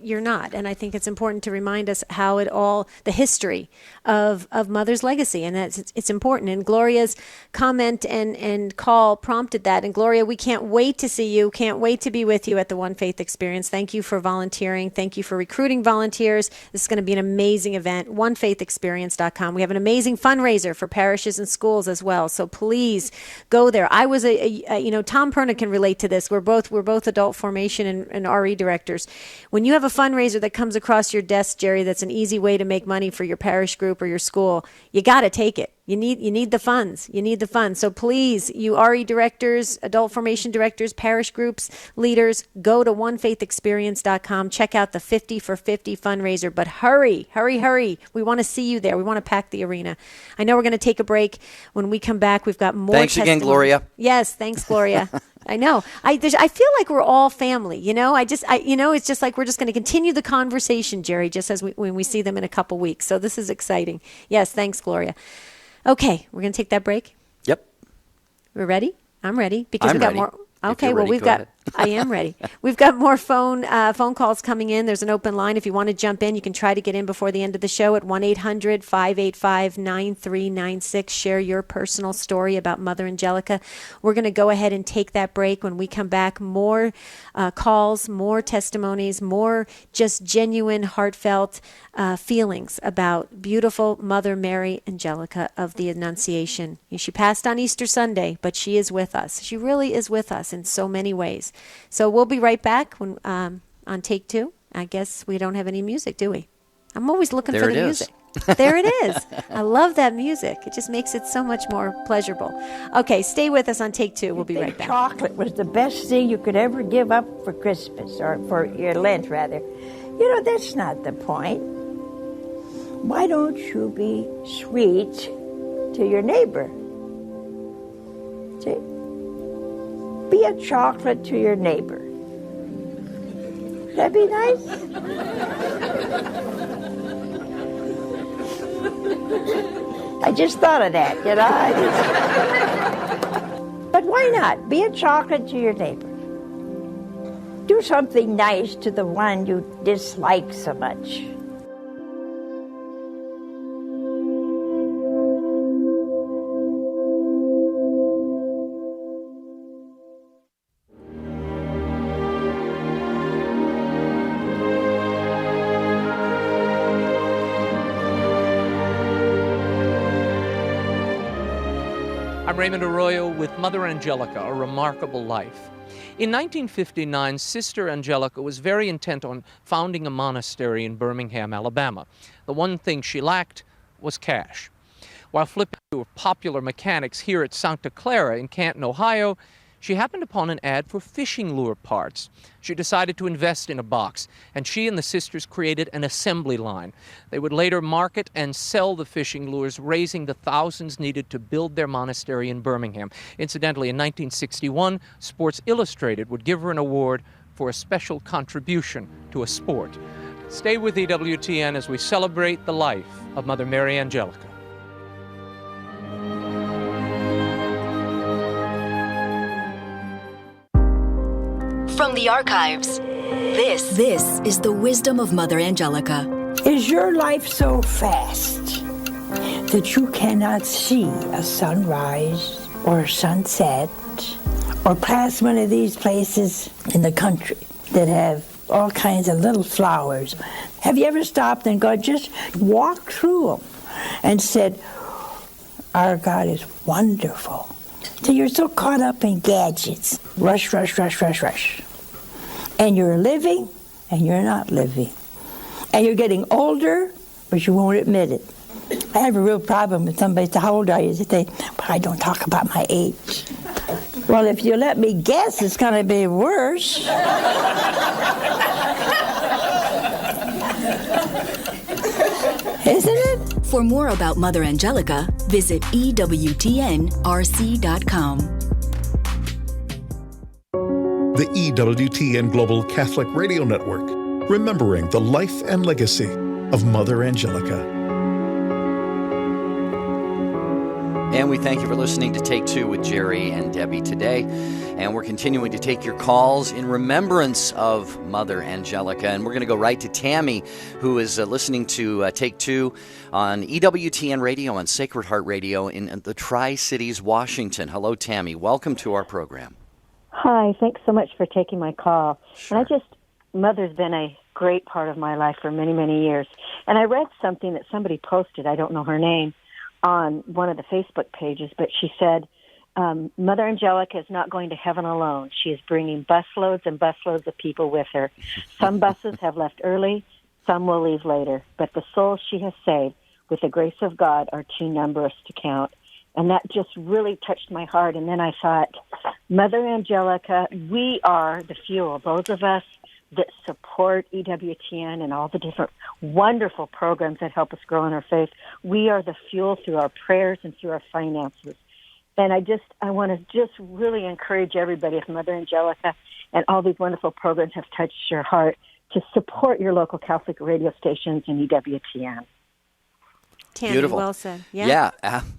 [SPEAKER 2] you're not. And I think it's important to remind us how the history of Mother's legacy, and it's important. And Gloria's comment and call prompted that. And Gloria, we can't wait to see you. Can't wait to be with you at the One Faith Experience. Thank you for volunteering. Thank you for recruiting volunteers. This is going to be an amazing event. OneFaithExperience.com. We have an amazing fundraiser for parishes and schools as well. So please go there. I was Tom Perna can relate to this. We're both adult formation and RE directors. When you have a fundraiser that comes across your desk, Jerry, that's an easy way to make money for your parish group or your school, you got to take it. You need the funds. You need the funds. So please, you RE directors, adult formation directors, parish groups, leaders, go to OneFaithExperience.com. Check out the 50 for 50 fundraiser. But hurry. We want to see you there. We want to pack the arena. I know we're going to take a break. When we come back, we've got more
[SPEAKER 1] Thanks again, Gloria.
[SPEAKER 2] Yes, thanks, Gloria. I know. I feel like we're all family. It's just like we're just going to continue the conversation, Jerry, just as when we see them in a couple weeks. So this is exciting. Yes, thanks, Gloria. Okay, we're going to take that break.
[SPEAKER 1] Yep.
[SPEAKER 2] We're ready? I'm ready because
[SPEAKER 1] I'm
[SPEAKER 2] we got
[SPEAKER 1] ready.
[SPEAKER 2] more.
[SPEAKER 1] If
[SPEAKER 2] Okay,
[SPEAKER 1] you're
[SPEAKER 2] well
[SPEAKER 1] ready,
[SPEAKER 2] we've
[SPEAKER 1] go
[SPEAKER 2] got
[SPEAKER 1] ahead.
[SPEAKER 2] I am ready. We've got more phone calls coming in. There's an open line. If you want to jump in, you can try to get in before the end of the show at 1-800-585-9396. Share your personal story about Mother Angelica. We're going to go ahead and take that break. When we come back, more calls, more testimonies, more just genuine, heartfelt feelings about beautiful Mother Mary Angelica of the Annunciation. She passed on Easter Sunday, but she is with us. She really is with us in so many ways. So we'll be right back when on Take Two. I guess we don't have any music, do we? I'm always looking for the music. There it is. I love that music. It just makes it so much more pleasurable. Okay, stay with us on Take Two. We'll be right back.
[SPEAKER 6] Chocolate was the best thing you could ever give up for Christmas, or for your Lent, rather. That's not the point. Why don't you be sweet to your neighbor? See? Be a chocolate to your neighbor. That'd be nice. I just thought of that, But why not? Be a chocolate to your neighbor. Do something nice to the one you dislike so much.
[SPEAKER 11] I'm Raymond Arroyo with Mother Angelica, A Remarkable Life. In 1959, Sister Angelica was very intent on founding a monastery in Birmingham, Alabama. The one thing she lacked was cash. While flipping through popular mechanics here at Santa Clara in Canton, Ohio, she happened upon an ad for fishing lure parts. She decided to invest in a box, and she and the sisters created an assembly line. They would later market and sell the fishing lures, raising the thousands needed to build their monastery in Birmingham. Incidentally, in 1961, Sports Illustrated would give her an award for a special contribution to a sport. Stay with EWTN as we celebrate the life of Mother Mary Angelica.
[SPEAKER 12] From the archives, this is the wisdom of Mother Angelica.
[SPEAKER 6] Is your life so fast that you cannot see a sunrise or a sunset or pass one of these places in the country that have all kinds of little flowers? Have you ever stopped and just walked through them and said, our God is wonderful? So you're so caught up in gadgets. Rush, rush, rush, rush, rush. And you're living, and you're not living. And you're getting older, but you won't admit it. I have a real problem with somebody say, how old are you? They say, but I don't talk about my age. Well, if you let me guess, it's going to be worse. Isn't it?
[SPEAKER 12] For more about Mother Angelica, visit EWTNRC.com.
[SPEAKER 8] The EWTN Global Catholic Radio Network, remembering the life and legacy of Mother Angelica.
[SPEAKER 1] And we thank you for listening to Take Two with Jerry and Debbie today. And we're continuing to take your calls in remembrance of Mother Angelica. And we're going to go right to Tammy, who is listening to Take Two on EWTN Radio and Sacred Heart Radio in the Tri-Cities, Washington. Hello, Tammy. Welcome to our program.
[SPEAKER 13] Hi, thanks so much for taking my call.
[SPEAKER 1] Sure.
[SPEAKER 13] And Mother's been a great part of my life for many, many years. And I read something that somebody posted, I don't know her name, on one of the Facebook pages, but she said, Mother Angelica is not going to heaven alone. She is bringing busloads and busloads of people with her. Some buses have left early, some will leave later, but the souls she has saved with the grace of God are too numerous to count. And that just really touched my heart. And then I thought, Mother Angelica, we are the fuel, those of us that support EWTN and all the different wonderful programs that help us grow in our faith. We are the fuel through our prayers and through our finances. And I want to just really encourage everybody, if Mother Angelica and all these wonderful programs have touched your heart, to support your local Catholic radio stations and EWTN.
[SPEAKER 2] Tammy,
[SPEAKER 1] Beautiful.
[SPEAKER 2] Well said. Yeah.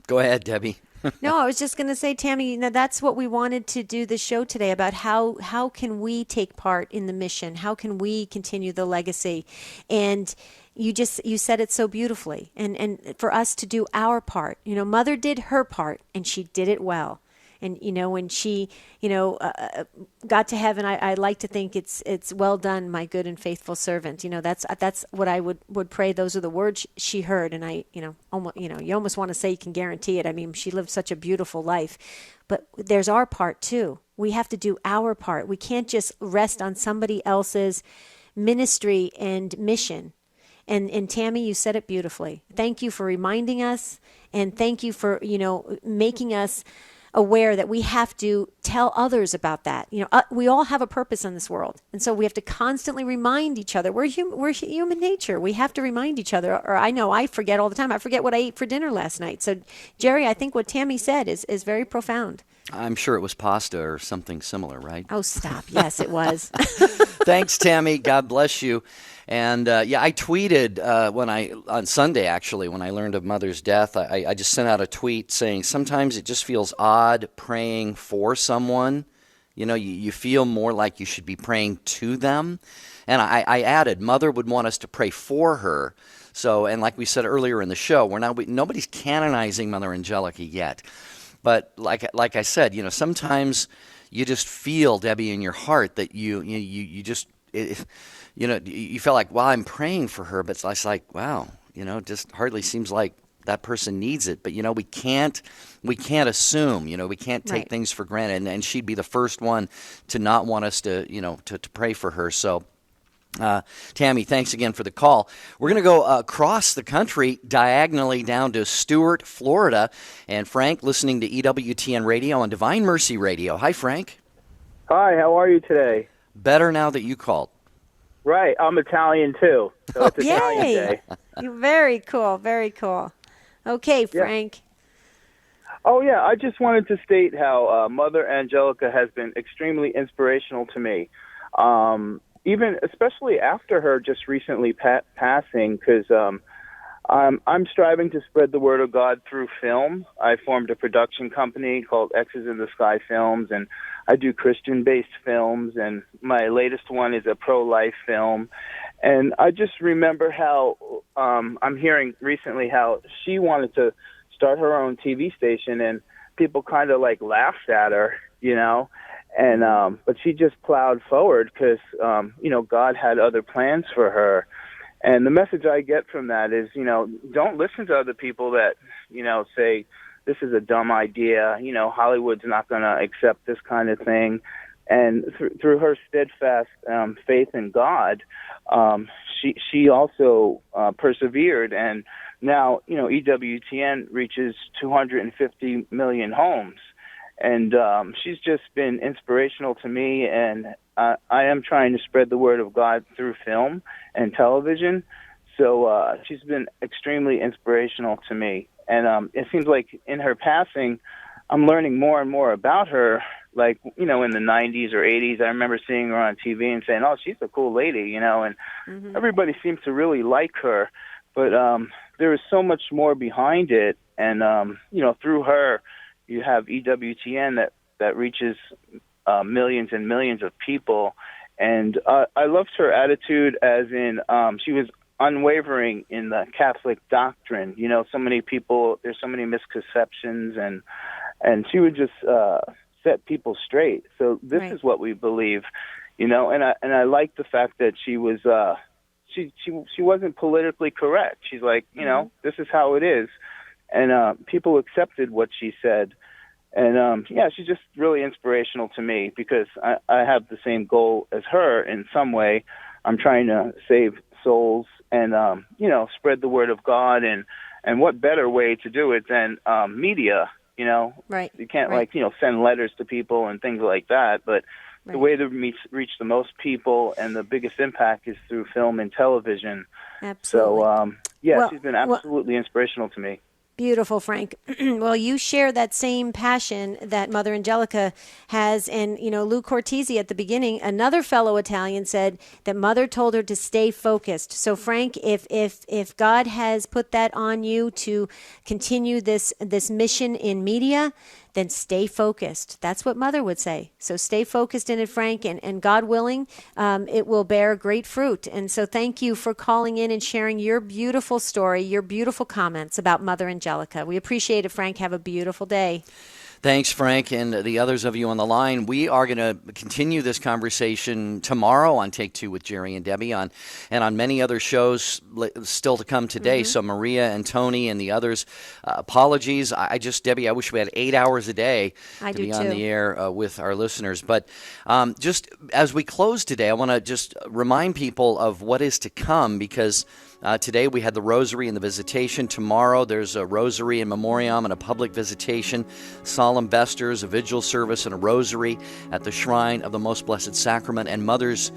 [SPEAKER 1] Go ahead, Debbie.
[SPEAKER 2] No, I was just going to say, Tammy, that's what we wanted to do the show today about how can we take part in the mission? How can we continue the legacy? And you said it so beautifully. And for us to do our part, Mother did her part and she did it well. And, when she, got to heaven, I like to think it's well done, my good and faithful servant. That's what I would pray. Those are the words she heard. And I, almost, you almost want to say you can guarantee it. I mean, she lived such a beautiful life. But there's our part, too. We have to do our part. We can't just rest on somebody else's ministry and mission. And Tammy, you said it beautifully. Thank you for reminding us. And thank you for, making us aware that we have to tell others about that. We all have a purpose in this world. And so we have to constantly remind each other. We're human nature. We have to remind each other. Or I know I forget all the time. I forget what I ate for dinner last night. So, Jerry, I think what Tammy said is very profound.
[SPEAKER 1] I'm sure it was pasta or something similar, right?
[SPEAKER 2] Oh, stop. Yes, it was.
[SPEAKER 1] Thanks, Tammy. God bless you. And I tweeted on Sunday, actually, when I learned of Mother's death, I just sent out a tweet saying sometimes it just feels odd praying for someone. You feel more like you should be praying to them. And I added, Mother would want us to pray for her. So, and like we said earlier in the show, nobody's canonizing Mother Angelica yet. But like I said, sometimes you just feel, Debbie, in your heart that you just you feel like, well, I'm praying for her, but it's like, wow, just hardly seems like that person needs it. But we can't assume, we can't take things for granted. And she'd be the first one to not want us to to pray for her. So. Tammy, thanks again for the call. We're going to go across the country, diagonally down to Stuart, Florida. And Frank, listening to EWTN Radio on Divine Mercy Radio. Hi, Frank.
[SPEAKER 14] Hi, how are you today?
[SPEAKER 1] Better now that you called.
[SPEAKER 14] Right, I'm Italian too. So it's Italian Day.
[SPEAKER 2] Very cool, very cool. Okay, Frank.
[SPEAKER 14] Yeah. Oh, yeah, I just wanted to state how Mother Angelica has been extremely inspirational to me. Even especially after her just recently passing, because I'm striving to spread the word of God through film. I formed a production company called X's in the Sky Films, and I do Christian-based films, and my latest one is a pro-life film. And I just remember how I'm hearing recently how she wanted to start her own TV station, and people kind of laughed at her, And but she just plowed forward because God had other plans for her. And the message I get from that is, don't listen to other people that say this is a dumb idea. Hollywood's not going to accept this kind of thing. And through her steadfast faith in God, she also persevered. And now EWTN reaches 250 million homes. And she's just been inspirational to me, and I am trying to spread the word of God through film and television. So she's been extremely inspirational to me. And it seems like in her passing, I'm learning more and more about her. In the 90s or 80s, I remember seeing her on TV and saying, oh, she's a cool lady, and everybody seems to really like her. But there is so much more behind it. And, through her, you have EWTN that reaches millions and millions of people. And I loved her attitude as in she was unwavering in the Catholic doctrine. So many people, there's so many misconceptions, and she would just set people straight. So this is what we believe, and I like the fact that she was she wasn't politically correct. She's like, this is how it is. And people accepted what she said. And, she's just really inspirational to me because I have the same goal as her in some way. I'm trying to save souls and, spread the word of God. And what better way to do it than media,
[SPEAKER 2] Right.
[SPEAKER 14] You can't, send letters to people and things like that. But the way to reach the most people and the biggest impact is through film and television.
[SPEAKER 2] Absolutely.
[SPEAKER 14] So, she's been absolutely inspirational to me.
[SPEAKER 2] Beautiful, Frank. Well, you share that same passion that Mother Angelica has. And, Lou Cortese at the beginning, another fellow Italian, said that Mother told her to stay focused. So, Frank, if God has put that on you to continue this mission in media, then stay focused. That's what Mother would say. So stay focused in it, Frank, and God willing, it will bear great fruit. And so thank you for calling in and sharing your beautiful story, your beautiful comments about Mother Angelica. We appreciate it, Frank. Have a beautiful day.
[SPEAKER 1] Thanks, Frank, and the others of you on the line. We are going to continue this conversation tomorrow on Take Two with Jerry and Debbie and on many other shows still to come today. So Maria and Tony and the others, apologies. Debbie, I wish we had 8 hours a day to be on the air with our listeners. But just as we close today, I want to just remind people of what is to come, because today we had the Rosary and the Visitation. Tomorrow there's a Rosary and Memoriam and a public visitation, solemn vesters, a vigil service, and a Rosary at the Shrine of the Most Blessed Sacrament. And Mother's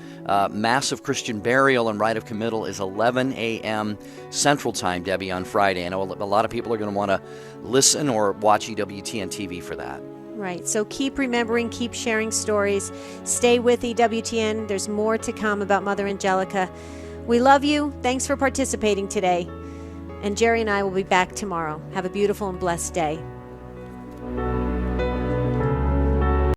[SPEAKER 1] massive Christian burial and rite of committal is 11 a.m. Central Time, Debbie, on Friday. I know a lot of people are going to want to listen or watch EWTN TV for that.
[SPEAKER 2] Right. So keep remembering, keep sharing stories. Stay with EWTN. There's more to come about Mother Angelica. We love you. Thanks for participating today. And Jerry and I will be back tomorrow. Have a beautiful and blessed day.